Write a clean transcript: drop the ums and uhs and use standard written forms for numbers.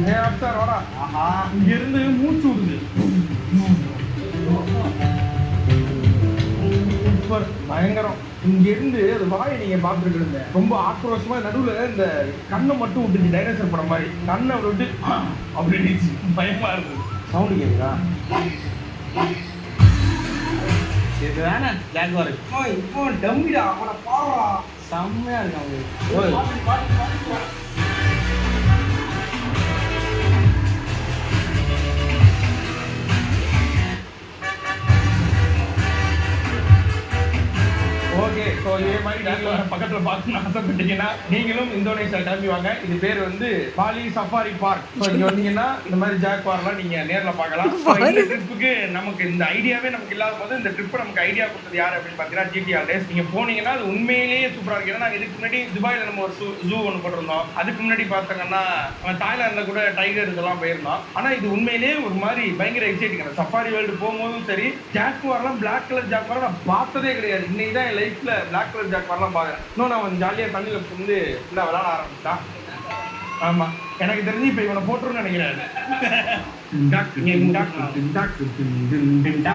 Sir வாடா. ஆஹா, இங்க இருந்து மூச்சு விடுது. சூப்பர், பயங்கரம். இங்க இருந்து அது வாயை நீங்க பாத்துருக்கீங்க, ரொம்ப ஆக்ரோஷமா நடுவுல இந்த கண்ணை மட்டும் விட்டுச்சு, டைனோசர் படம் மாதிரி கண்ணை விட்டு அப்படின்னு பயமா இருந்தது. சவுண்டு கேக்குதா? இதுதானே ஜாகுவார். இப்போ டம்பிடா, அவனை பாவா செம்மையா இருக்கு அவங்க. ஓகே, ஸோ இதே மாதிரி ஜாகுவார் பக்கத்தில் பார்க்கணும்னு ஆசைப்பட்டீங்கன்னா நீங்களும் இந்தோனேஷியா கிளம்பி வாங்க. இது பேர் வந்து பாலி சஃபாரி பார்க். ஸோ இங்கே வந்தீங்கன்னா இந்த மாதிரி ஜாகுவார்லாம் நீங்கள் நேரில் பார்க்கலாம். ஸோ இந்த ட்ரிப்புக்கு நமக்கு இந்த ஐடியாவே நமக்கு இல்லாத போது இந்த ட்ரிப்பை நமக்கு ஐடியா கொடுத்தது யார் அப்படின்னு பார்த்தீங்கன்னா ஜிடிஆர் டேஸ். நீங்கள் போனீங்கன்னா அது உண்மையிலேயே சூப்பராக இருக்கு. ஏன்னா நாங்கள் இதுக்கு முன்னாடி துபாயில் நம்ம ஒரு ஜூ ஒன்று போட்டிருந்தோம். அதுக்கு முன்னாடி பார்த்தோங்கன்னா தாய்லாந்தில் கூட டைகர் இதெல்லாம் போயிருந்தோம். ஆனால் இது உண்மையிலேயே ஒரு மாதிரி பயங்கர எக்ஸைட்டிங். சஃபாரி வேர்ல்டு போகும்போதும் சரி, ஜாகுவார்லாம் பிளாக் கலர் ஜாகுவார் நான் பார்த்ததே கிடையாது. இன்னைக்கு தான் என் லைஃப்ல பிளாக் கலர் ஜாகுவார்லாம் பார்க்குறேன். இன்னும் நான் ஜாலியாக தண்ணியில் வந்து ஃபுல்லாக விளாட ஆரம்பிச்சிட்டான். ஆமா, எனக்கு தெரிஞ்சு இப்போ இவனை போட்டுருன்னு நினைக்கிறேன்.